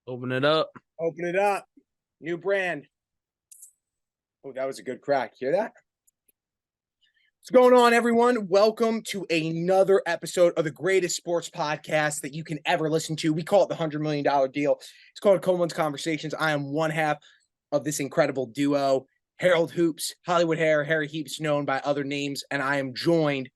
Open it up. Open it up. New brand. Oh, that was a good crack. Hear that? What's going on, everyone? Welcome to another episode of the greatest sports podcast that you can ever listen to. We call it the $100 million deal. It's called Coleman's Conversations. I am one half of this incredible duo, Harold Hoops, Hollywood Hair, Harry Heaps, known by other names, and I am joined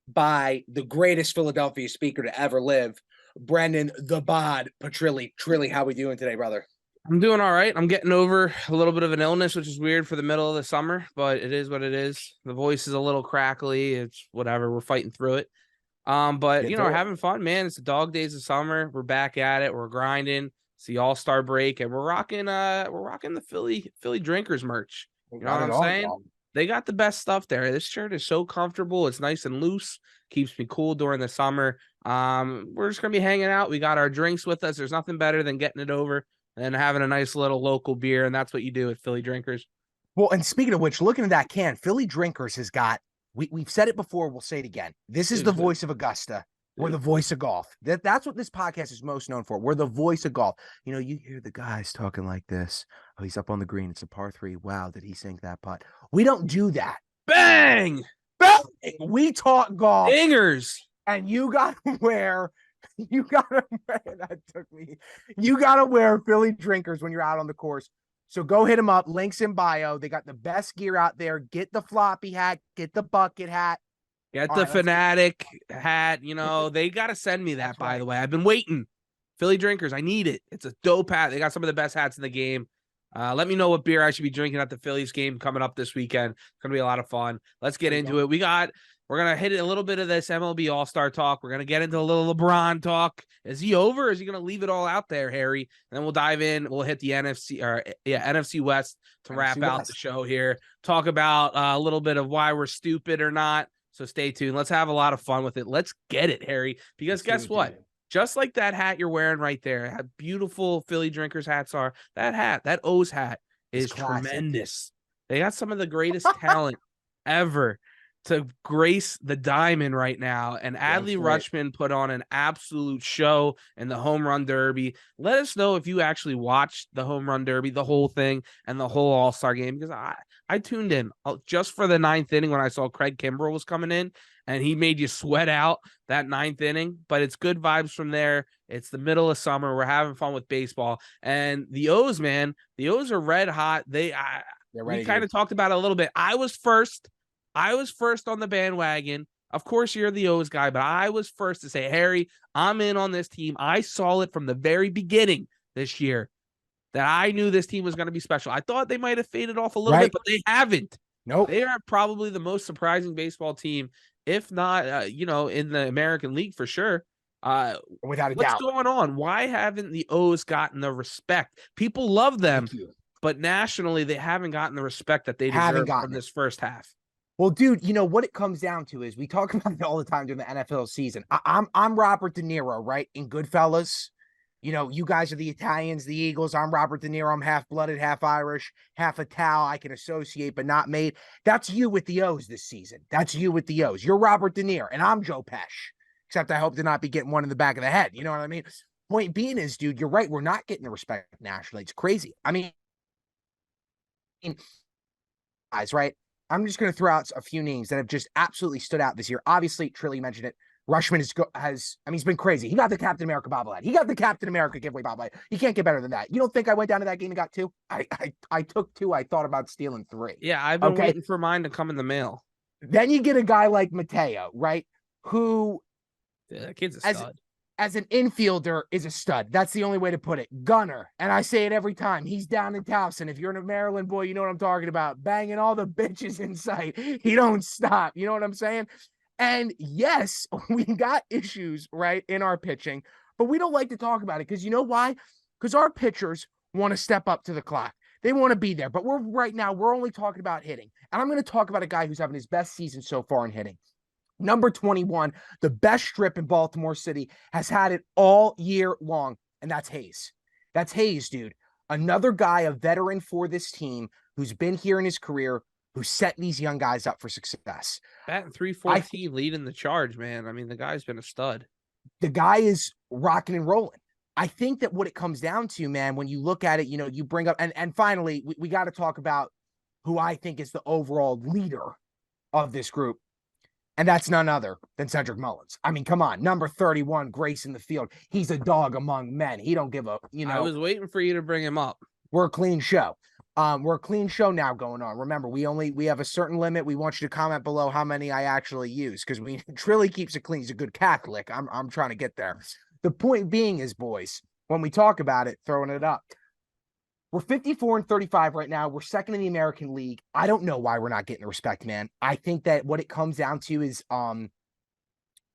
by the greatest Philadelphia speaker to ever live, Brendan the Bod Petrilli. Trilli, how we doing today, brother? I'm doing all right. I'm getting over a little bit of an illness, which is weird for the middle of the summer, but it is what it is. The voice is a little crackly. It's whatever. We're fighting through it. But we're having fun, man. It's the dog days of summer. We're back at it. We're grinding. It's the All Star break, and we're rocking the Philly drinkers merch. You know what I'm saying? They got the best stuff there. This shirt is so comfortable. It's nice and loose. Keeps me cool during the summer. We're just gonna be hanging out. We got our drinks with us. There's nothing better than getting it over and having a nice little local beer, and that's what you do with Philly drinkers. Well, and speaking of which, looking at that can, Philly drinkers has got. We've said it before. We'll say it again. This is the voice of Augusta. We're the voice of golf. That's what this podcast is most known for. We're the voice of golf. You know, you hear the guys talking like this. Oh, he's up on the green. It's a par 3. Wow, did he sink that putt? We don't do that. Bang! Bang! We talk golf. Dingers. And you gotta wear Philly drinkers when you're out on the course. So go hit them up. Links in bio. They got the best gear out there. Get the floppy hat. Get the bucket hat. Get the Fanatic hat. You know, they got to send me that, by the way. I've been waiting. Philly drinkers, I need it. It's a dope hat. They got some of the best hats in the game. Let me know what beer I should be drinking at the Phillies game coming up this weekend. It's going to be a lot of fun. Let's get into it. We're going to hit a little bit of this MLB All Star talk. We're going to get into a little LeBron talk. Is he over? Or is he going to leave it all out there, Harry? And then we'll dive in. We'll hit the NFC West to wrap out the show here. Talk about a little bit of why we're stupid or not. So stay tuned. Let's have a lot of fun with it. Let's get it, Harry. Because guess what? Just like that hat you're wearing right there, how beautiful Philly drinkers hats are, that O's hat is tremendous. They got some of the greatest talent ever to grace the diamond right now. And Adley Rutschman put on an absolute show in the home run derby. Let us know if you actually watched the home run derby, the whole thing, and the whole All-Star game, because I tuned in just for the 9th inning when I saw Craig Kimbrell was coming in, and he made you sweat out that 9th inning. But it's good vibes from there. It's the middle of summer. We're having fun with baseball. And the O's, man, the O's are red hot. We kind of talked about it a little bit. I was first on the bandwagon. Of course, you're the O's guy, but I was first to say, Harry, I'm in on this team. I saw it from the very beginning this year that I knew this team was going to be special. I thought they might have faded off a little bit, but they haven't. Nope. They are probably the most surprising baseball team, if not, in the American League for sure. Without a doubt. What's going on? Why haven't the O's gotten the respect? People love them, but nationally, they haven't gotten the respect that they deserve from this first half. Well, dude, you know what it comes down to is we talk about it all the time during the NFL season. I'm Robert De Niro, right? In Goodfellas. You know, you guys are the Italians, the Eagles. I'm Robert De Niro. I'm half-blooded, half Irish, half Ital. I can associate, but not made. That's you with the O's this season. That's you with the O's. You're Robert De Niro, and I'm Joe Pesci. Except I hope to not be getting one in the back of the head. You know what I mean? Point being is, dude, you're right. We're not getting the respect nationally. It's crazy. I mean, guys, right? I'm just going to throw out a few names that have just absolutely stood out this year. Obviously, Trilli mentioned it. Rutschman he's been crazy. He got the Captain America bobblehead. He got the Captain America giveaway bobblehead. You can't get better than that. You don't think I went down to that game and got 2? I took 2. I thought about stealing 3. Yeah, I've been waiting for mine to come in the mail. Then you get a guy like Mateo, right? Who, that kid's a stud. As an infielder, is a stud. That's the only way to put it. Gunner, and I say it every time. He's down in Towson. If you're a Maryland boy, you know what I'm talking about. Banging all the bitches in sight. He don't stop. You know what I'm saying? And yes, we got issues, right, in our pitching, but we don't like to talk about it because you know why? Because our pitchers want to step up to the clock. They want to be there, but we're only talking about hitting. And I'm going to talk about a guy who's having his best season so far in hitting. Number 21, the best strip in Baltimore City, has had it all year long, and that's Hayes. That's Hayes, dude. Another guy, a veteran for this team who's been here in his career, who set these young guys up for success. Batting .314, leading the charge, man. I mean, the guy's been a stud. The guy is rocking and rolling. I think that what it comes down to, man, when you look at it, you know, you bring up, and finally, we got to talk about who I think is the overall leader of this group. And that's none other than Cedric Mullins. I mean, come on, number 31, grace in the field. He's a dog among men. He don't give a, you know. I was waiting for you to bring him up. We're a clean show. We're a clean show now going on. Remember, we have a certain limit. We want you to comment below how many I actually use, because Trilly keeps it clean. He's a good Catholic. I'm trying to get there. The point being is, boys, when we talk about it, throwing it up, we're 54-35 right now. We're second in the American League. I don't know why we're not getting the respect, man. I think that what it comes down to is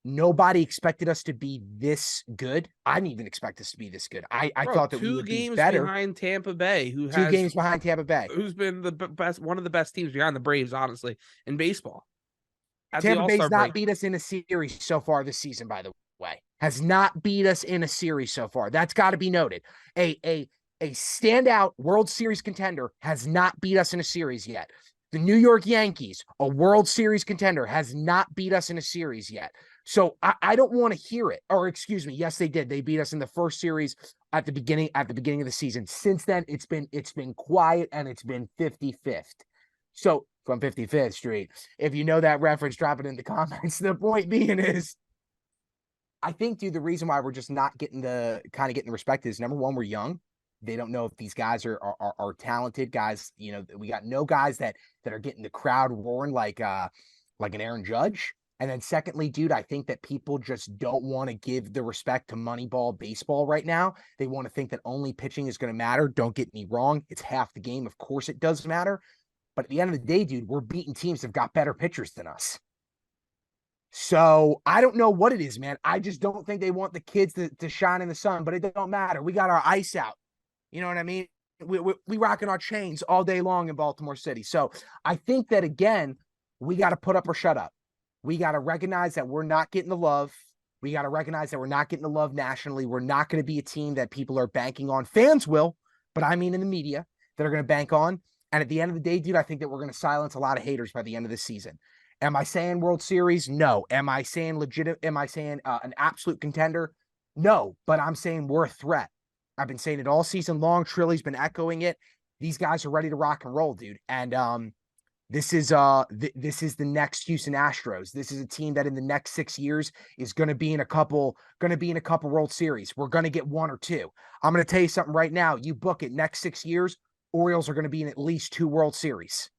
nobody expected us to be this good. I didn't even expect us to be this good. I thought that we would be better. 2 games behind Tampa Bay, Two games behind Tampa Bay, who's been the best, one of the best teams behind the Braves, honestly, in baseball. Tampa Bay's not beat us in a series so far this season, by the way. Has not beat us in a series so far. That's got to be noted. A standout World Series contender has not beat us in a series yet. The New York Yankees, a World Series contender, has not beat us in a series yet. So I don't want to hear it. Or excuse me, yes, they did. They beat us in the first series at the beginning of the season. Since then, it's been quiet, and it's been 55th. So from 55th Street, if you know that reference, drop it in the comments. The point being is, I think, dude, the reason why we're just not getting the respect is, number one, we're young. They don't know if these guys are talented guys. You know, we got no guys that are getting the crowd roaring like an Aaron Judge. And then secondly, dude, I think that people just don't want to give the respect to Moneyball baseball right now. They want to think that only pitching is going to matter. Don't get me wrong. It's half the game. Of course it does matter. But at the end of the day, dude, we're beating teams that have got better pitchers than us. So I don't know what it is, man. I just don't think they want the kids to shine in the sun, but it don't matter. We got our ice out. You know what I mean? We rocking our chains all day long in Baltimore City. So I think that, again, we got to put up or shut up. We got to recognize that we're not getting the love. We got to recognize that we're not getting the love nationally. We're not going to be a team that people are banking on. Fans will, but I mean in the media, that are going to bank on. And at the end of the day, dude, I think that we're going to silence a lot of haters by the end of the season. Am I saying World Series? No. Am I saying legit? Am I saying an absolute contender? No, but I'm saying we're a threat. I've been saying it all season long. Trilly's been echoing it. These guys are ready to rock and roll, dude. And this is the next Houston Astros. This is a team that in the next 6 years is going to be in a couple World Series. We're going to get 1 or 2. I'm going to tell you something right now. You book it, next 6 years, Orioles are going to be in at least 2 World Series.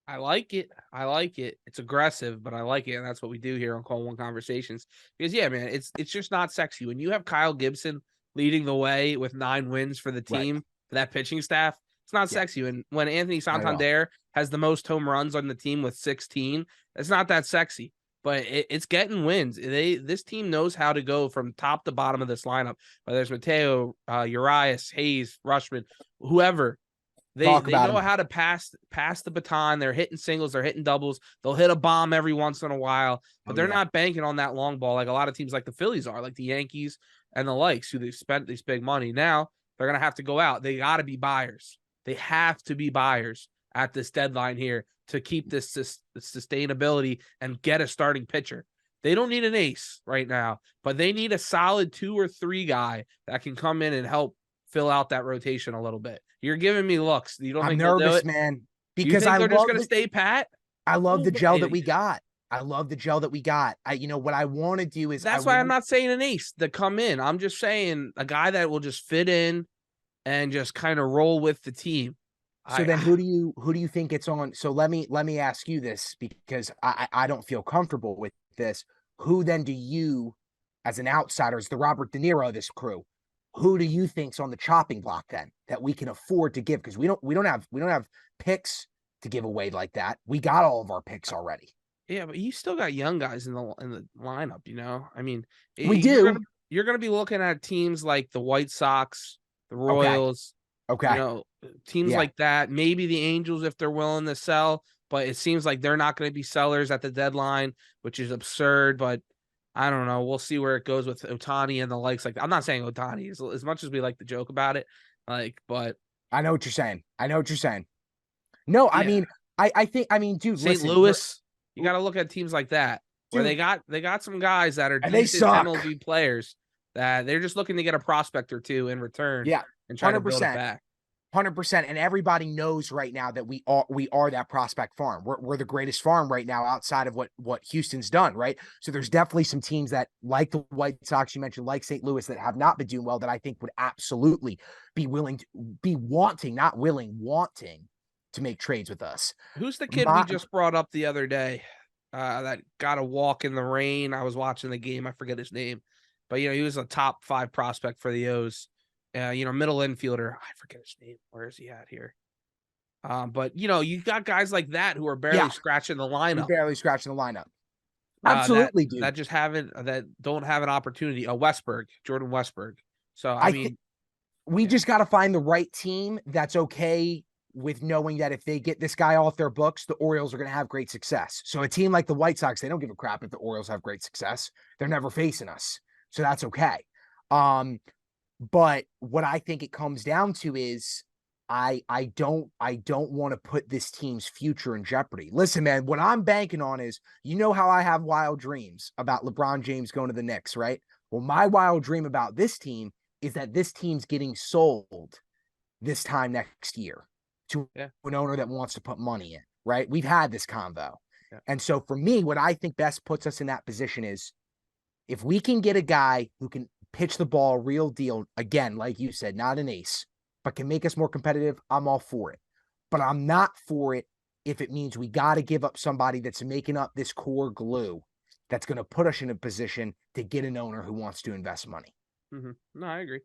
I like it. I like it. It's aggressive, but I like it, and that's what we do here on Call One Conversations. Because yeah, man, it's just not sexy when you have Kyle Gibson leading the way with 9 wins for the team, for that pitching staff. It's not sexy. When Anthony Santander has the most home runs on the team with 16, it's not that sexy. But it's getting wins. This team knows how to go from top to bottom of this lineup. Whether it's Mateo, Urias, Hayes, Rushman, whoever. They know how to pass the baton. They're hitting singles. They're hitting doubles. They'll hit a bomb every once in a while, but they're not banking on that long ball like a lot of teams like the Phillies are, like the Yankees and the likes, who they've spent this big money. Now they're going to have to go out. They got to be buyers. They have to be buyers at this deadline here to keep this sustainability and get a starting pitcher. They don't need an ace right now, but they need a solid 2 or 3 guy that can come in and help fill out that rotation a little bit. You're giving me looks. You don't I'm think nervous, man, because they're just going to stay pat? I love the gel that we got. What I want to do is that's why I'm not saying an ace to come in. I'm just saying a guy that will just fit in and just kind of roll with the team. So then who do you think it's on? So let me ask you this, because I don't feel comfortable with this. Who then do you, as an outsider, as the Robert De Niro of this crew, who do you think's on the chopping block then that we can afford to give? Because we don't have picks to give away like that. We got all of our picks already. Yeah, but you still got young guys in the lineup, you know? I mean, we do. You're gonna be looking at teams like the White Sox, the Royals, okay. You know, teams like that. Maybe the Angels if they're willing to sell, but it seems like they're not going to be sellers at the deadline, which is absurd. But I don't know. We'll see where it goes with Ohtani and the likes. Like, I'm not saying Ohtani as much as we like to joke about it. But I know what you're saying. No, yeah. I think, dude, St. Louis, you got to look at teams like that where they got some guys that are decent MLB players that they're just looking to get a prospect or two in return Yeah, and try to build it 100%. back. 100%. And everybody knows right now that we are that prospect farm. We're the greatest farm right now outside of what Houston's done, right? So there's definitely some teams that, like the White Sox you mentioned, like St. Louis, that have not been doing well, that I think would absolutely be willing to be wanting, not willing, wanting to make trades with us. Who's the kid we just brought up the other day that got a walk in the rain? I was watching the game. I forget his name, but he was a top 5 prospect for the O's. Middle infielder. I forget his name. Where is he at here? But you got guys like that who are barely scratching the lineup. Barely scratching the lineup. Absolutely, dude. That don't have an opportunity. Jordan Westberg. So I mean, we just got to find the right team that's okay with knowing that if they get this guy off their books, the Orioles are going to have great success. So a team like the White Sox, they don't give a crap if the Orioles have great success. They're never facing us. So that's okay. But what I think it comes down to is I don't want to put this team's future in jeopardy. Listen, man, what I'm banking on is, how I have wild dreams about LeBron James going to the Knicks, right? Well, my wild dream about this team is that this team's getting sold this time next year to an owner that wants to put money in, right? We've had this convo. Yeah. And so for me, what I think best puts us in that position is if we can get a guy who can pitch the ball real deal, again, like you said, not an ace, but can make us more competitive, I'm all for it. But I'm not for it if it means we got to give up somebody that's making up this core glue that's going to put us in a position to get an owner who wants to invest money. Mm-hmm. No, I agree.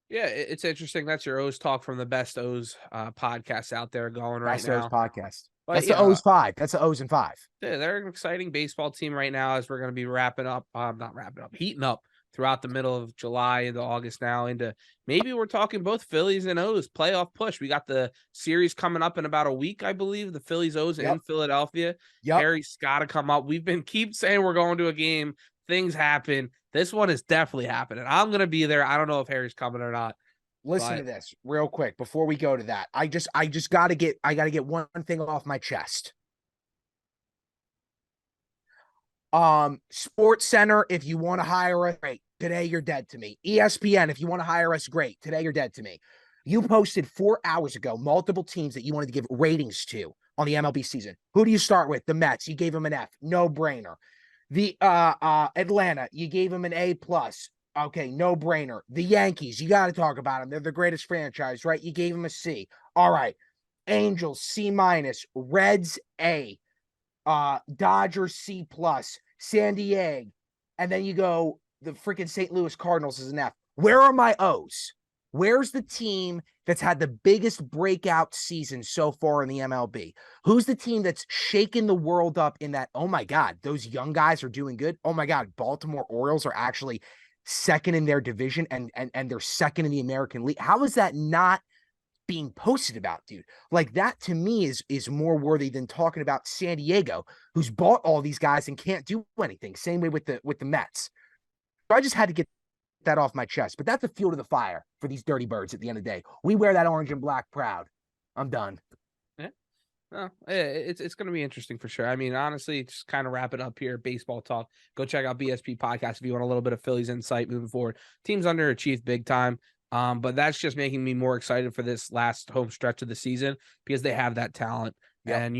Yeah, it's interesting. That's your O's talk from the best O's podcast out there going right now. Best O's podcast. But that's the O's 5. That's the O's and 5. Yeah, they're an exciting baseball team right now as we're going to be heating up throughout the middle of July into August now into maybe we're talking both Phillies and O's playoff push. We got the series coming up in about a week, I believe, the Phillies O's in Philadelphia. Harry's got to come up. We've been keep saying we're going to a game. Things happen. This one is definitely happening. I'm going to be there. I don't know if Harry's coming or not. Listen to this real quick before we go to that. I got to get one thing off my chest. Sports Center, if you want to hire us, great. Today you're dead to me. ESPN, if you want to hire us, great. Today you're dead to me. You posted 4 hours ago multiple teams that you wanted to give ratings to on the MLB season. Who do you start with? The Mets. You gave them an F. No brainer. The Atlanta, you gave them an A+. Okay, no brainer. The Yankees, you got to talk about them. They're the greatest franchise, right? You gave them a C. All right. Angels, C-. Reds, A. Dodgers, C+. San Diego. And then you go, the freaking St. Louis Cardinals is an F. Where are my O's? Where's the team that's had the biggest breakout season so far in the MLB? Who's the team that's shaking the world up in that, oh my God, those young guys are doing good? Oh my God, Baltimore Orioles are actually second in their division and they're second in the American League. How is that not being posted about, dude? Like, that to me is more worthy than talking about San Diego, who's bought all these guys and can't do anything. Same way with the Mets. So I just had to get that off my chest, but that's the fuel to the fire for these dirty birds at the end of the day. We wear that orange and black proud. I'm done. Yeah. No, it's going to be interesting for sure. I mean, honestly, just kind of wrap it up here. Baseball talk. Go check out BSP podcast if you want a little bit of Phillies insight moving forward. Team's underachieved big time. But that's just making me more excited for this last home stretch of the season because they have that talent. Yep. And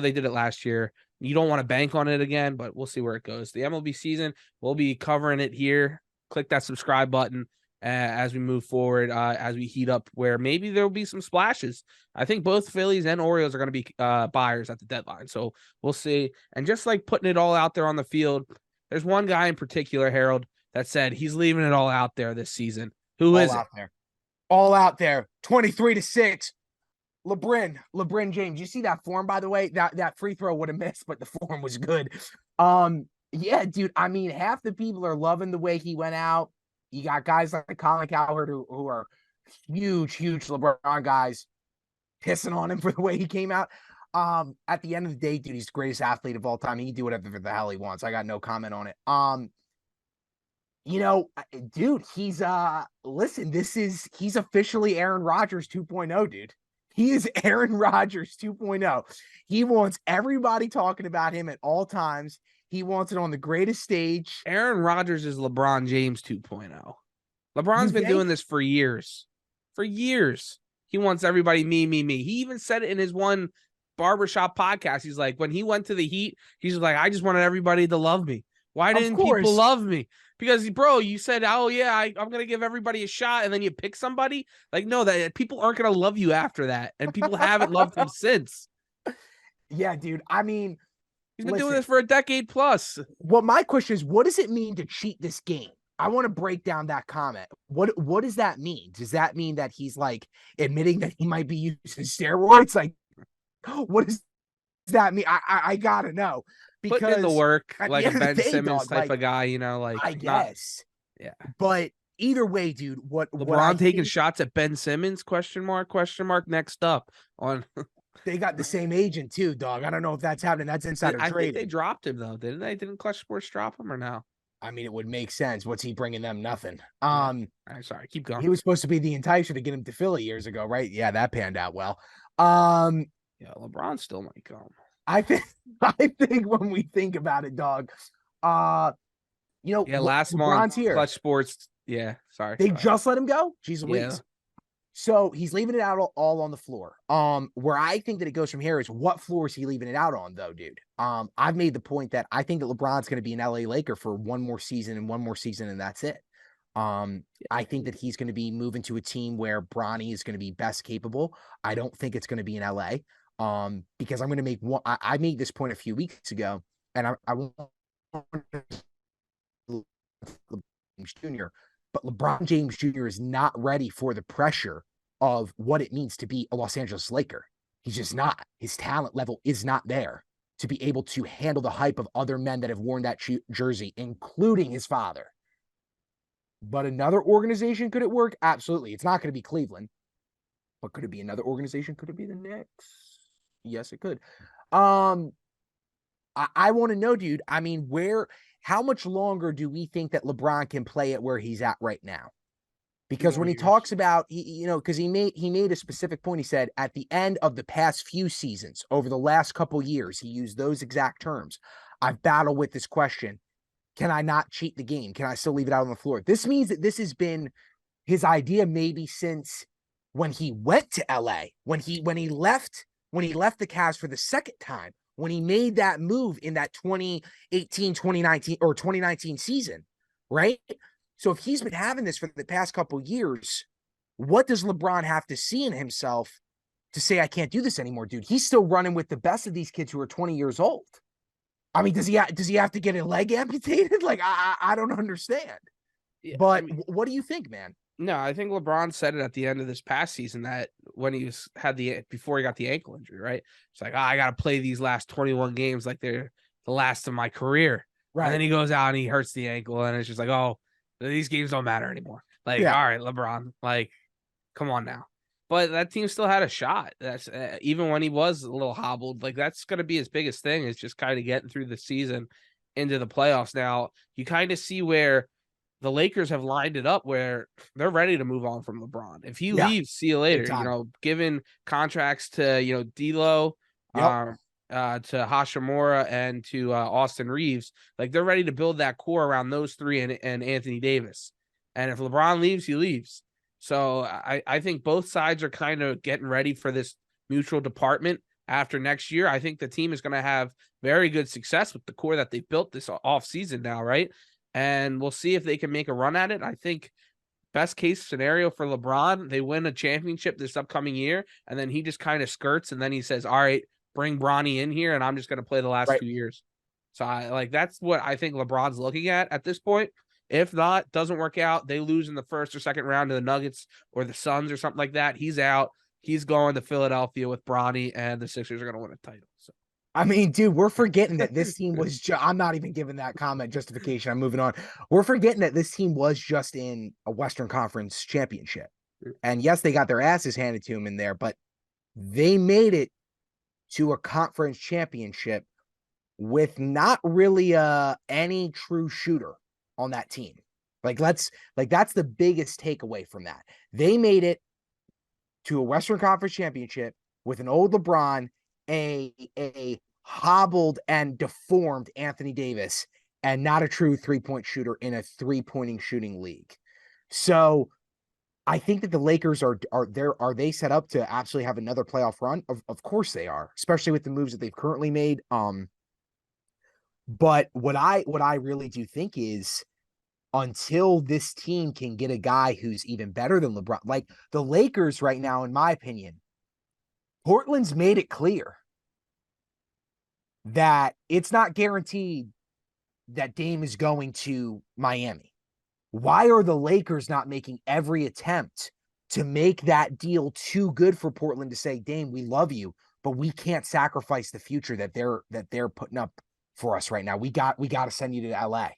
they did it last year. You don't want to bank on it again, but we'll see where it goes. The MLB season, we'll be covering it here. Click that subscribe button as we move forward, as we heat up where maybe there'll be some splashes. I think both Phillies and Orioles are going to be buyers at the deadline. So we'll see. And just like putting it all out there on the field, there's one guy in particular, Harold, that said he's leaving it all out there this season. Who is it? All out there. 23-6. LeBron James. You see that form, by the way? That free throw would have missed, but the form was good. Yeah, dude. I mean, half the people are loving the way he went out. You got guys like Colin Cowherd who are huge LeBron guys pissing on him for the way he came out. At the end of the day, dude, he's the greatest athlete of all time. He can do whatever the hell he wants. I got no comment on it. Dude, he's officially Aaron Rodgers 2.0, dude. He is Aaron Rodgers 2.0. He wants everybody talking about him at all times. He wants it on the greatest stage. Aaron Rodgers is LeBron James 2.0. LeBron's You been think? doing this for years. For years. He wants everybody me, me, me. He even said it in his one barbershop podcast. He's like, when he went to the Heat, he's like, I just wanted everybody to love me. Why Of didn't people course. love me? Because, bro, you said, oh, yeah, I'm going to give everybody a shot, and then you pick somebody. Like, no, that people aren't going to love you after that, and people haven't loved him since. Yeah, dude. I mean, He's been doing listen, this for a decade plus. well, my question is, what does it mean to cheat this game? I want to break down that comment. What does that mean? Does that mean that he's like admitting that he might be using steroids? Like, what does that mean? I gotta know, Putting in the because work at like the a end of the Ben day, Simmons dog, type like, of guy, you know, like I not, guess. yeah. But either way, dude, what I LeBron taking think, shots at Ben Simmons? Question mark? Next up on. they got the same agent too, dog. I don't know if that's happening. That's insider I think they trading. dropped him though, didn't they? Didn't Clutch Sports drop him or no? I mean, it would make sense. What's he bringing them? Nothing. All right, sorry, keep going. He was supposed to be the enticer to get him to Philly years ago, right? Yeah, that panned out well. Yeah, LeBron still might come. I think when we think about it, dog, Yeah, last month LeBron's here. Clutch Sports. Yeah, sorry. They just let him go. Jeez Louise. Yeah. So he's leaving it out all on the floor. Where I think that it goes from here is, what floor is he leaving it out on, though, dude? I've made the point that I think that LeBron's going to be an LA Laker for one more season, and that's it. I think that he's going to be moving to a team where Bronny is going to be best capable. I don't think it's going to be in LA. Because I'm going to make one. I made this point a few weeks ago, and I want James Jr. But LeBron James Jr. is not ready for the pressure of what it means to be a Los Angeles Laker. He's just not. His talent level is not there to be able to handle the hype of other men that have worn that jersey, including his father. But another organization, could it work? Absolutely. It's not going to be Cleveland. But could it be another organization? Could it be the Knicks? Yes, it could. I want to know, dude. I mean, how much longer do we think that LeBron can play it where he's at right now? Because when he talks about, because he made a specific point. He said at the end of the past few seasons, over the last couple years, he used those exact terms. I've battled with this question. Can I not cheat the game? Can I still leave it out on the floor? This means that this has been his idea maybe since when he went to LA, when he left the Cavs for the second time, when he made that move in that 2018, 2019 or 2019 season, right? So if he's been having this for the past couple of years, what does LeBron have to see in himself to say, I can't do this anymore, dude? He's still running with the best of these kids who are 20 years old. I mean, does he have to get a leg amputated? Like, I don't understand. Yeah, but what do you think, man? No, I think LeBron said it at the end of this past season that when he before he got the ankle injury, right? It's like, I got to play these last 21 games like they're the last of my career. Right. And then he goes out and he hurts the ankle, and it's just like, oh, these games don't matter anymore. Like, all right, LeBron, like, come on now. But that team still had a shot. That's even when he was a little hobbled. Like, that's going to be his biggest thing, is just kind of getting through the season into the playoffs. Now, you kind of see where the Lakers have lined it up where they're ready to move on from LeBron. If he leaves, see you later. Giving contracts to, D'Lo, to Hashimura, and to Austin Reeves. Like, they're ready to build that core around those three and Anthony Davis. And if LeBron leaves, he leaves. So I think both sides are kind of getting ready for this mutual department after next year. I think the team is going to have very good success with the core that they've built this offseason now, right? And we'll see if they can make a run at it. I think best case scenario for LeBron, they win a championship this upcoming year, and then he just kind of skirts, and then he says, all right, bring Bronny in here, and I'm just going to play the last 2 years. So that's what I think LeBron's looking at this point. If not, doesn't work out, they lose in the first or second round to the Nuggets or the Suns or something like that, he's out. He's going to Philadelphia with Bronny, and the Sixers are going to win a title. So. I mean, dude, we're forgetting that this team was I'm not even giving that comment justification. I'm moving on. We're forgetting that this team was just in a Western Conference championship. And yes, they got their asses handed to them in there, but they made it to a conference championship with not really any true shooter on that team. That's the biggest takeaway from that. They made it to a Western Conference championship with an old LeBron, a hobbled and deformed Anthony Davis and not a true three-point shooter in a three-pointing shooting league. So I think that the Lakers are they set up to absolutely have another playoff run? Of course they are, especially with the moves that they've currently made. But what I really do think is until this team can get a guy who's even better than LeBron, like the Lakers right now, in my opinion, Portland's made it clear that it's not guaranteed that Dame is going to Miami. Why are the Lakers not making every attempt to make that deal too good for Portland to say, Dame, we love you, but we can't sacrifice the future that they're putting up for us right now. We got to send you to LA.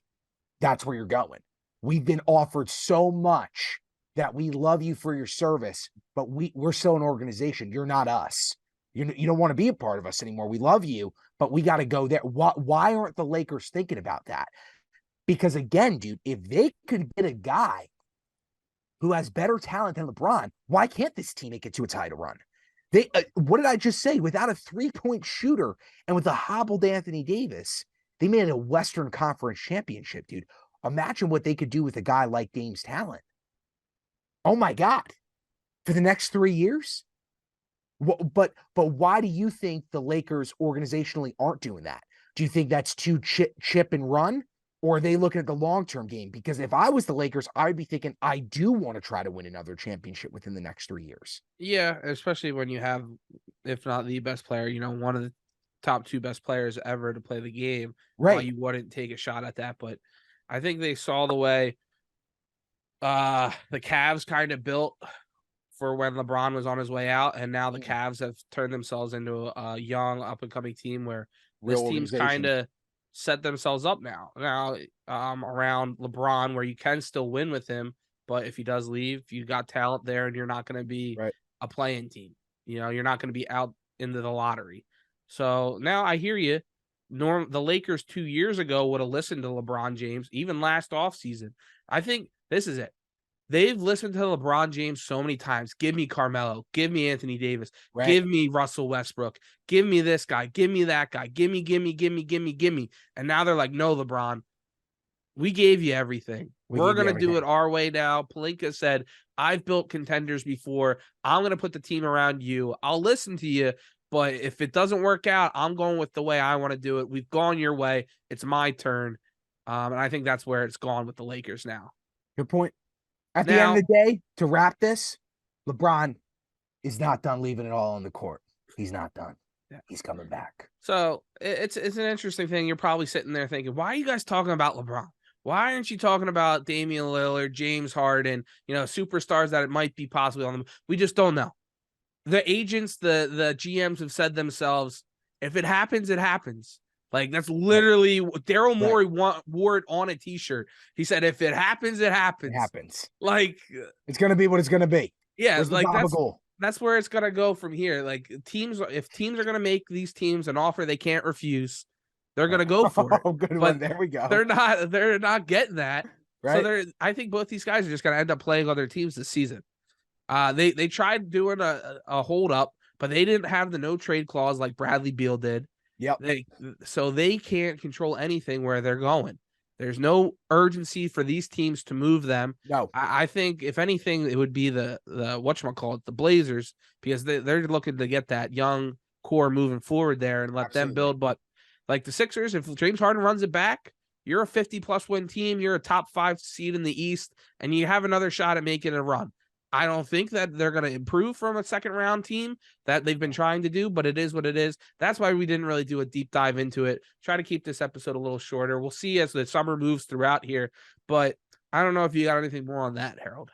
That's where you're going. We've been offered so much that we love you for your service, but we're still an organization. You're not us. You don't want to be a part of us anymore. We love you, but we got to go there. Why aren't the Lakers thinking about that? Because again, dude, if they could get a guy who has better talent than LeBron, why can't this team make it to a title run? They what did I just say? Without a three-point shooter and with a hobbled Anthony Davis, they made it a Western Conference championship, dude. Imagine what they could do with a guy like Dame's talent. Oh my God. For the next 3 years? But why do you think the Lakers organizationally aren't doing that? Do you think that's too chip and run? Or are they looking at the long-term game? Because if I was the Lakers, I'd be thinking, I do want to try to win another championship within the next 3 years. Yeah, especially when you have, if not the best player, one of the top 2 best players ever to play the game. Right. Why you wouldn't take a shot at that. But I think they saw the way the Cavs kind of built for when LeBron was on his way out. And now the Cavs have turned themselves into a young, up-and-coming team where this team's kind of set themselves up now around LeBron, where you can still win with him, but if he does leave, you got talent there and you're not going to be a play-in team. You're not going to be out into the lottery. So now I hear you. The Lakers 2 years ago would have listened to LeBron James, even last offseason. I think this is it. They've listened to LeBron James so many times. Give me Carmelo. Give me Anthony Davis. Give me Russell Westbrook. Give me this guy. Give me that guy. Give me. And now they're like, no, LeBron, we gave you everything. We're going to do it our way now. Pelinka said, I've built contenders before. I'm going to put the team around you. I'll listen to you. But if it doesn't work out, I'm going with the way I want to do it. We've gone your way. It's my turn. And I think that's where it's gone with the Lakers now. Good point. At the end of the day, to wrap this, LeBron is not done leaving it all on the court. He's not done. Yeah. He's coming back. So it's an interesting thing. You're probably sitting there thinking, why are you guys talking about LeBron? Why aren't you talking about Damian Lillard, James Harden, superstars that it might be possibly on them? We just don't know. The agents, the GMs have said themselves, if it happens, it happens. Like, that's literally Daryl Morey wore it on a T-shirt. He said, if it happens, it happens. It happens. Like, it's going to be what it's going to be. Yeah, like that's where it's going to go from here. Like, if teams are going to make these teams an offer they can't refuse, they're going to go for it. Oh, good one. There we go. They're not getting that. Right. So I think both these guys are just going to end up playing other teams this season. They tried doing a hold up, but they didn't have the no trade clause like Bradley Beal did. Yep. So they can't control anything where they're going. There's no urgency for these teams to move them. No. I think if anything, it would be the whatchamacallit, the Blazers, because they're looking to get that young core moving forward there and let them build. But like the Sixers, if James Harden runs it back, you're a 50+ win team. You're a top 5 seed in the East, and you have another shot at making a run. I don't think that they're going to improve from a second round team that they've been trying to do, but it is what it is. That's why we didn't really do a deep dive into it. Try to keep this episode a little shorter. We'll see as the summer moves throughout here, but I don't know if you got anything more on that, Harold.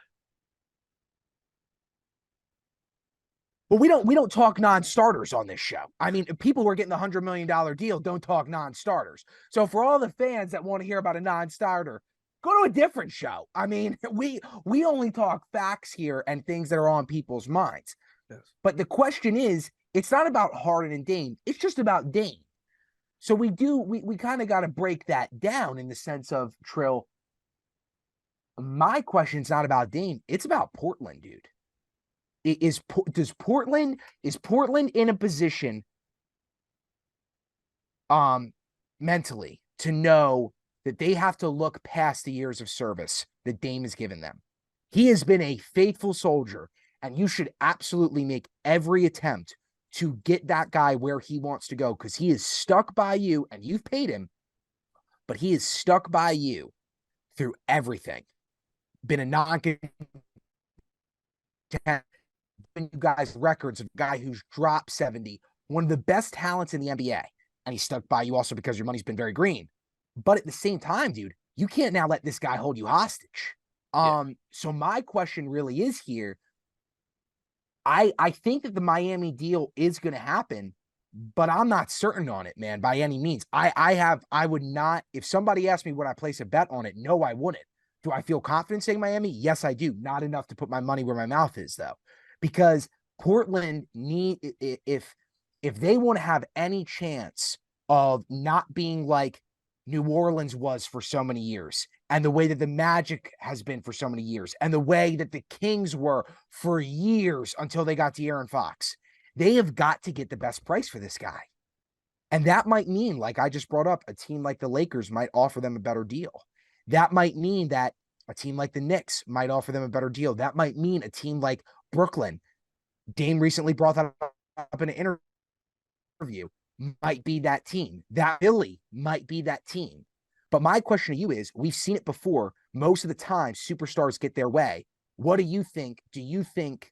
But we don't talk non-starters on this show. I mean, people who are getting the $100 million deal don't talk non-starters. So for all the fans that want to hear about a non-starter, go to a different show. I mean, we only talk facts here and things that are on people's minds. Yes. But the question is, it's not about Harden and Dame. It's just about Dame. So we kind of got to break that down in the sense of, Trill, my question's not about Dame. It's about Portland, dude. Is Portland in a position mentally to know that they have to look past the years of service that Dame has given them. He has been a faithful soldier, and you should absolutely make every attempt to get that guy where he wants to go, because he is stuck by you, and you've paid him, but he is stuck by you through everything. Been a non-contender, you guys records of a guy who's dropped 70, one of the best talents in the NBA, and he's stuck by you also because your money's been very green. But at the same time, dude, you can't now let this guy hold you hostage. So my question really is here. I think that the Miami deal is going to happen, but I'm not certain on it, man, by any means. I would not, if somebody asked me would I place a bet on it, no, I wouldn't. Do I feel confident saying Miami? Yes, I do. Not enough to put my money where my mouth is, though, because Portland if they want to have any chance of not being like New Orleans was for so many years, and the way that the Magic has been for so many years, and the way that the Kings were for years until they got De'Aaron Fox, they have got to get the best price for this guy. And that might mean, like I just brought up, a team like the Lakers might offer them a better deal. That might mean that a team like the Knicks might offer them a better deal. That might mean a team like Brooklyn. Dame recently brought that up in an interview. Might be that team. That Philly might be that team. But my question to you is, we've seen it before. Most of the time, superstars get their way. What do you think? Do you think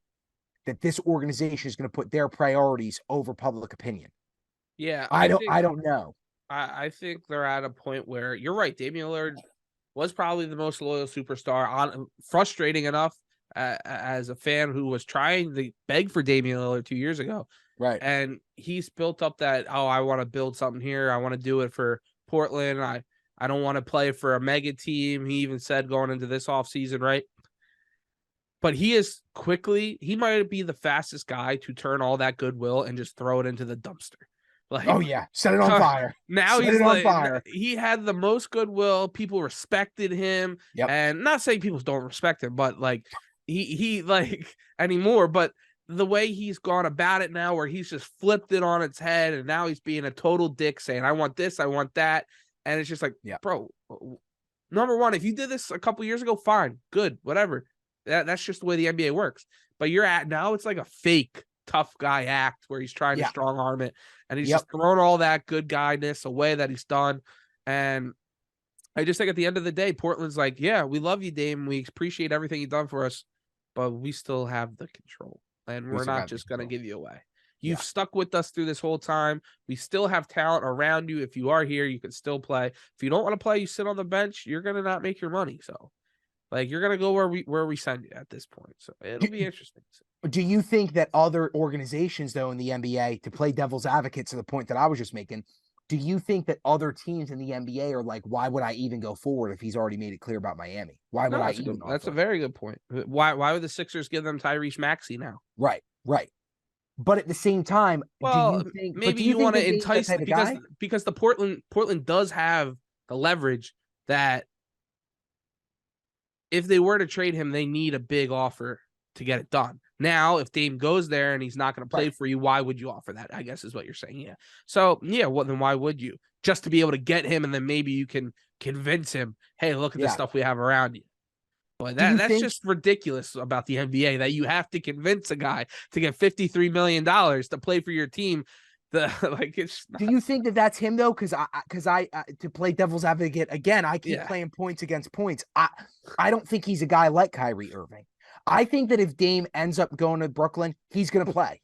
that this organization is going to put their priorities over public opinion? Yeah, I don't know. I think they're at a point where you're right. Damian Lillard was probably the most loyal superstar. Frustrating enough as a fan who was trying to beg for Damian Lillard 2 years ago. Right. And he's built up that, I want to build something here. I want to do it for Portland. I don't want to play for a mega team. He even said going into this offseason, right? But he might be the fastest guy to turn all that goodwill and just throw it into the dumpster. Like, oh yeah, set it on fire. Now set he's it like, on fire. He had the most goodwill. People respected him. Yep. And not saying people don't respect him, but like he like anymore. But the way he's gone about it now, where he's just flipped it on its head, and now he's being a total dick, saying, I want this, I want that. And it's just like, bro, number one, if you did this a couple years ago, fine, good, whatever. That's just the way the NBA works. But you're at now, it's like a fake tough guy act where he's trying to strong arm it, and he's just throwing all that good guyness away that he's done. And I just think at the end of the day, Portland's like, yeah, we love you, Dame. We appreciate everything you've done for us, but we still have the control, and we're not just going to give you away. You've stuck with us through this whole time. We still have talent around you. If you are here, you can still play. If you don't want to play, you sit on the bench. You're going to not make your money. So, like, you're going to go where we send you at this point. So it'll be interesting. Do you think that other organizations, though, in the NBA, to play devil's advocate to the point that I was just making, do you think that other teams in the NBA are like, why would I even go forward if he's already made it clear about Miami? Why would I even? That's a very good point. Why would the Sixers give them Tyrese Maxey now? Right. But at the same time, well, do you think maybe you want to entice because the Portland does have the leverage that if they were to trade him, they need a big offer to get it done. Now, if Dame goes there and he's not going to play for you, why would you offer that? I guess is what you're saying. Yeah. So, well, then why would you? Just to be able to get him, and then maybe you can convince him, hey, look at the stuff we have around you. But that's just ridiculous about the NBA, that you have to convince a guy to get $53 million to play for your team. It's not... Do you think that that's him, though? Because I to play devil's advocate again, I keep playing points against points. I don't think he's a guy like Kyrie Irving. I think that if Dame ends up going to Brooklyn, he's going to play.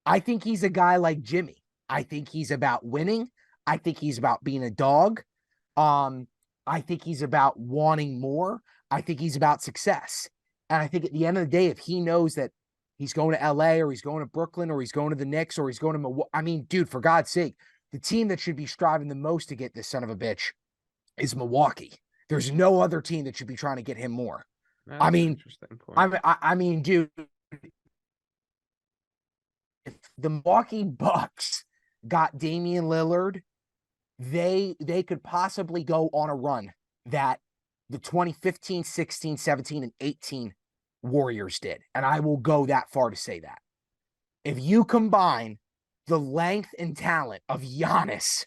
I think he's a guy like Jimmy. I think he's about winning. I think he's about being a dog. I think he's about wanting more. I think he's about success. And I think at the end of the day, if he knows that he's going to LA or he's going to Brooklyn or he's going to the Knicks or he's going to Milwaukee, I mean, dude, for God's sake, the team that should be striving the most to get this son of a bitch is Milwaukee. There's no other team that should be trying to get him more. That's I mean, dude, if the Milwaukee Bucks got Damian Lillard, they could possibly go on a run that the 2015, 16, 17, and 18 Warriors did. And I will go that far to say that. If you combine the length and talent of Giannis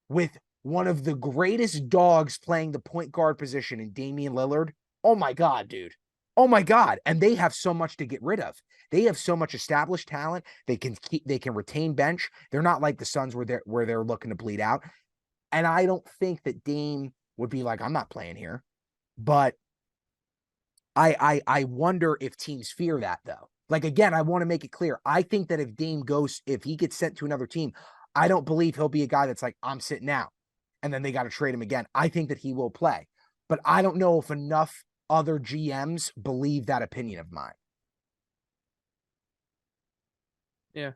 with one of the greatest dogs playing the point guard position in Damian Lillard. Oh my God, dude. Oh my God. And they have so much to get rid of. They have so much established talent. They can retain bench. They're not like the Suns where they're looking to bleed out. And I don't think that Dame would be like, I'm not playing here. But I wonder if teams fear that though. Like, again, I want to make it clear. I think that if he gets sent to another team, I don't believe he'll be a guy that's like, I'm sitting out. And then they got to trade him again. I think that he will play. But I don't know if enough other GMs believe that opinion of mine. Yeah.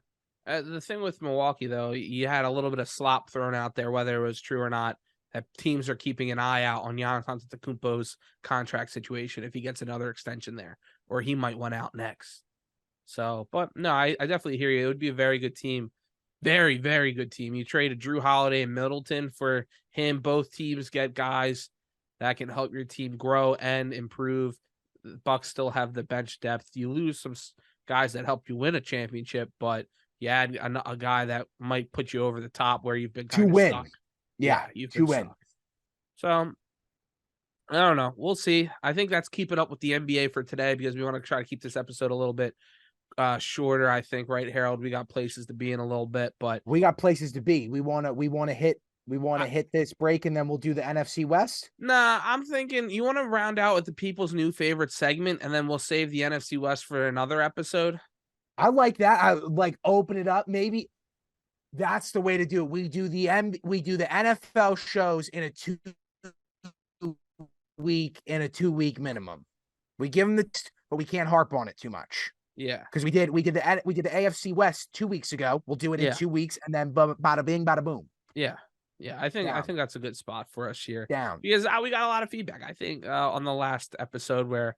The thing with Milwaukee, though, you had a little bit of slop thrown out there, whether it was true or not, that teams are keeping an eye out on Giannis Antetokounmpo's contract situation if he gets another extension there, or he might want out next. So, but no, I definitely hear you. It would be a very good team. Very, very good team. You traded Drew Holiday and Middleton for him. Both teams get guys that can help your team grow and improve. The Bucks still have the bench depth. You lose some guys that help you win a championship, but you add a guy that might put you over the top where you've been kind of stuck. Yeah, you've been stuck. So, I don't know. We'll see. I think that's keeping up with the NBA for today because we want to try to keep this episode a little bit shorter. I think, right, Harold? We got places to be in a little bit, but we got places to be. We want to hit this break and then we'll do the NFC West. Nah, I'm thinking you want to round out with the people's new favorite segment and then we'll save the NFC West for another episode. I like that. I like open it up. Maybe that's the way to do it. We do the NFL shows in a 2-week minimum. We give them but we can't harp on it too much. Yeah, because we did the AFC West 2 weeks ago. We'll do it in 2 weeks, and then bada bing, bada boom. Yeah. I think that's a good spot for us here. Down because we got a lot of feedback. I think on the last episode where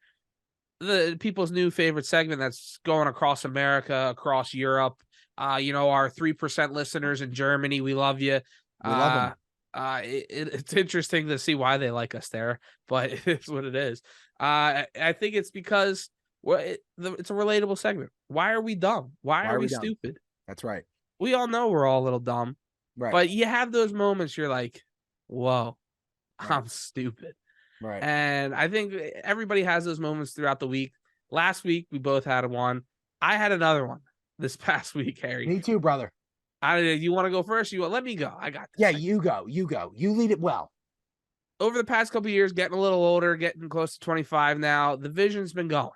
the people's new favorite segment that's going across America, across Europe. Our 3% listeners in Germany, we love you. We love them. It's interesting to see why they like us there, but it's what it is. I think it's because it's a relatable segment. Why are we dumb? Why are we stupid? That's right. We all know we're all a little dumb, right? But you have those moments you're like, whoa, right. I'm stupid. Right. And I think everybody has those moments throughout the week. Last week, we both had one. I had another one this past week, Harry. Me too, brother. You want to go first? Let me go. I got this. Yeah, you go. You lead it well. Over the past couple of years, getting a little older, getting close to 25 now, the vision's been going.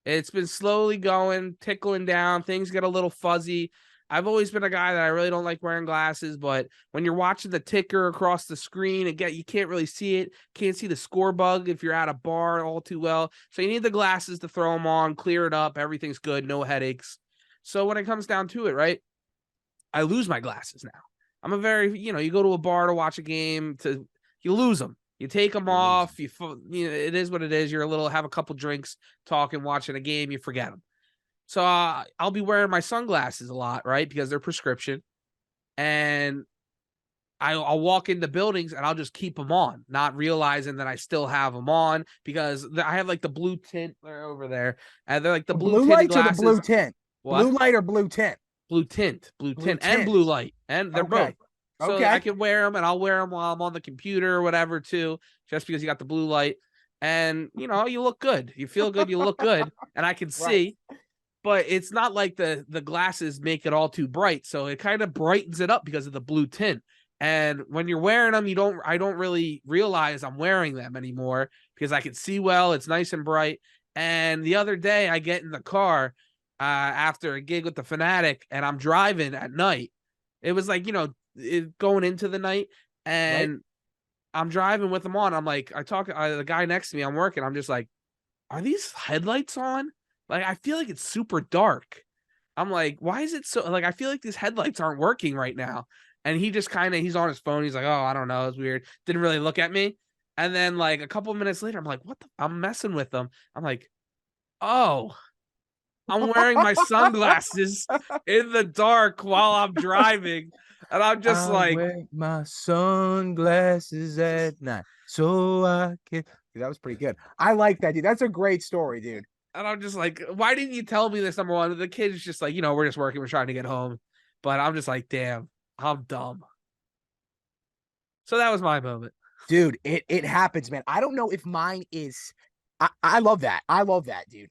It's been slowly going, tickling down. Things get a little fuzzy. I've always been a guy that I really don't like wearing glasses, but when you're watching the ticker across the screen, you can't really see it. Can't see the score bug if you're at a bar all too well. So you need the glasses to throw them on, clear it up. Everything's good. No headaches. So when it comes down to it, right, I lose my glasses now. I'm a very, you go to a bar to watch a game, you lose them. You take them off. It is what it is. Have a couple drinks, talking, watching a game. You forget them. So I'll be wearing my sunglasses a lot, right? Because they're prescription. And I'll walk into buildings and I'll just keep them on, not realizing that I still have them on because I have like the blue tint. They're over there. And they're like the blue light glasses. Or the blue tint? What? Blue light or blue tint? Blue tint and blue light. And they're both. So I can wear them and I'll wear them while I'm on the computer or whatever too, just because you got the blue light. And, you look good. You feel good. You look good. And I can see. But it's not like the glasses make it all too bright. So it kind of brightens it up because of the blue tint. And when you're wearing them, I don't really realize I'm wearing them anymore because I can see well. It's nice and bright. And the other day I get in the car after a gig with the Fanatic and I'm driving at night. It was like, going into the night and I'm driving with them on. I'm like, I talk to the guy next to me. I'm working. I'm just like, are these headlights on? Like, I feel like it's super dark. I'm like, why is it so? Like, I feel like these headlights aren't working right now. And he just he's on his phone. He's like, oh, I don't know. It's weird. Didn't really look at me. And then like a couple minutes later, I'm like, I'm messing with them. I'm like, oh, I'm wearing my sunglasses in the dark while I'm driving. And I'm just wear my sunglasses at night so I can. Dude, that was pretty good. I like that, dude. That's a great story, dude. And I'm just like, why didn't you tell me this, number one? The kid's just like, we're just working. We're trying to get home. But I'm just like, damn, I'm dumb. So that was my moment. Dude, it happens, man. I don't know if mine is. I love that. I love that, dude.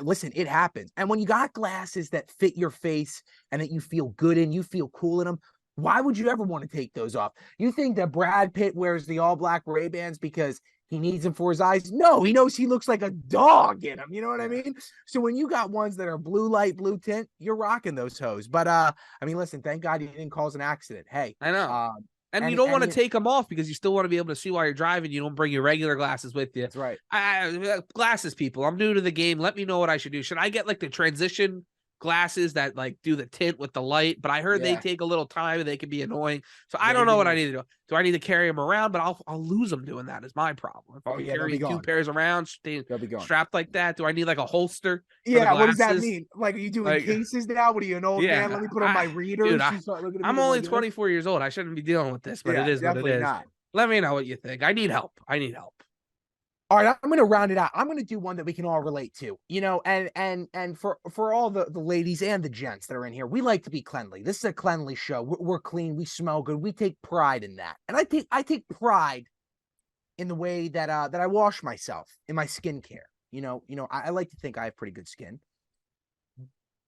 Listen, it happens. And when you got glasses that fit your face and that you feel good in, you feel cool in them. Why would you ever want to take those off? You think that Brad Pitt wears the all black Ray-Bans because he needs them for his eyes? No, he knows he looks like a dog in them. You know what I mean? So when you got ones that are blue light, blue tint, you're rocking those hoes. But I mean, listen, thank God you didn't cause an accident. Hey, I know. And you don't want to take them off because you still want to be able to see while you're driving. You don't bring your regular glasses with you. That's right. Glasses, people. I'm new to the game. Let me know what I should do. Should I get like the transition glasses that like do the tint with the light? But I heard they take a little time and they can be annoying. So I don't know what I need to do. Do I need to carry them around? But I'll lose them doing that is my problem. If I'm carrying two pairs around, strapped like that, do I need like a holster? Yeah, what does that mean? Like, are you doing cases now? What are you, an old man? Let me put on my readers. Dude, I'm only 24 years old. I shouldn't be dealing with this, but it is what it is. Not. Let me know what you think. I need help. All right, I'm going to round it out. I'm going to do one that we can all relate to, you know, and for all the ladies and the gents that are in here, we like to be cleanly. This is a cleanly show. We're clean. We smell good. We take pride in that. And I take pride in the way that I wash myself, in my skincare. You know, I like to think I have pretty good skin.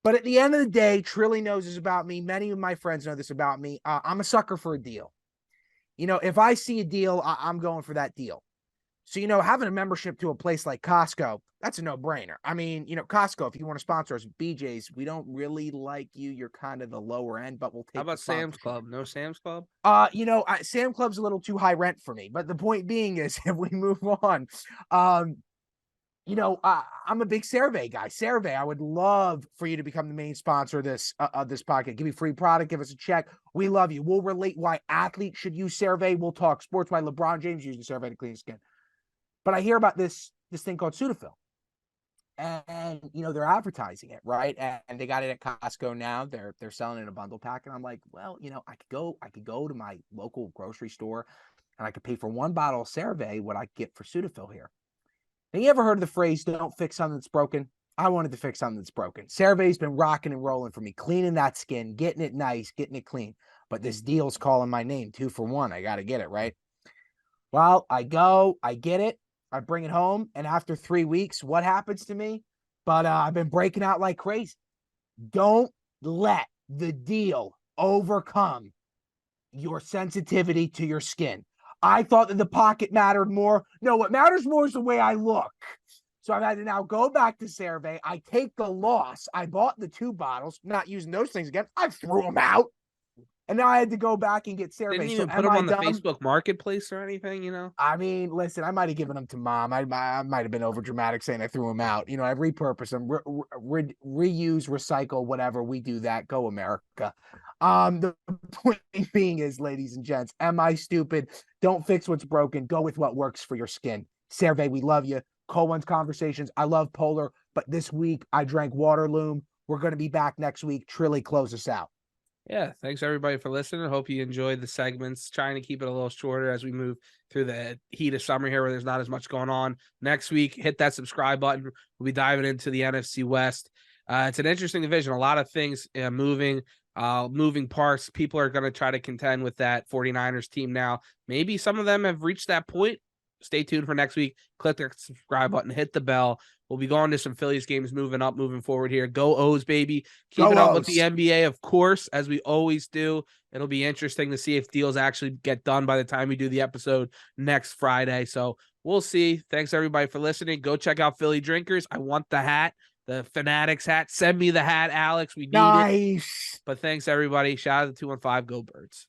But at the end of the day, Trilly knows this about me. Many of my friends know this about me. I'm a sucker for a deal. You know, if I see a deal, I'm going for that deal. So, you know, having a membership to a place like Costco, that's a no-brainer. I mean, you know, Costco, if you want to sponsor us, BJ's, we don't really like you. You're kind of the lower end, but we'll take. How about Sam's Club? No Sam's Club? You know, Sam Club's a little too high rent for me. But the point being is, if we move on, you know, I'm a big CeraVe guy. CeraVe, I would love for you to become the main sponsor of this podcast. Give me free product. Give us a check. We love you. We'll relate why athletes should use CeraVe. We'll talk sports, why LeBron James using CeraVe to clean his skin. But I hear about this thing called Sudafil, and you know they're advertising it, right? And they got it at Costco now. They're selling it in a bundle pack, and I'm like, well, you know, I could go to my local grocery store, and I could pay for one bottle of CeraVe what I get for Sudafil here. Have you ever heard of the phrase "Don't fix something that's broken"? I wanted to fix something that's broken. CeraVe's been rocking and rolling for me, cleaning that skin, getting it nice, getting it clean. But this deal's calling my name, 2 for 1. I got to get it, right? Well, I go, I get it. I bring it home, and after 3 weeks, what happens to me? But I've been breaking out like crazy. Don't let the deal overcome your sensitivity to your skin. I thought that the pocket mattered more. No, what matters more is the way I look. So I've had to now go back to CeraVe. I take the loss. I bought the 2 bottles, not using those things again. I threw them out. And now I had to go back and get CeraVe. Didn't even put them on the Facebook Marketplace or anything, you know? I mean, listen, I might have given them to Mom. I might have been over dramatic saying I threw them out. You know, I repurpose them, reuse, recycle, whatever. We do that. Go America. The point being is, ladies and gents, am I stupid? Don't fix what's broken. Go with what works for your skin. CeraVe, we love you. Cold Ones Conversations. I love Polar, but this week I drank Waterloom. We're going to be back next week. Trilly, close us out. Yeah, thanks everybody for listening. I hope you enjoyed the segments. Trying to keep it a little shorter as we move through the heat of summer here where there's not as much going on. Next week, hit that subscribe button. We'll be diving into the NFC West. It's an interesting division. A lot of things moving parts. People are going to try to contend with that 49ers team now. Maybe some of them have reached that point. Stay tuned for next week. Click the subscribe button, hit the bell. We'll be going to some Phillies games moving forward here. Go O's, baby. Keep it up with the NBA, of course, as we always do. It'll be interesting to see if deals actually get done by the time we do the episode next Friday. So we'll see. Thanks, everybody, for listening. Go check out Philly Drinkers. I want the hat, the Fanatics hat. Send me the hat, Alex. We need it. But thanks, everybody. Shout out to 215. Go Birds.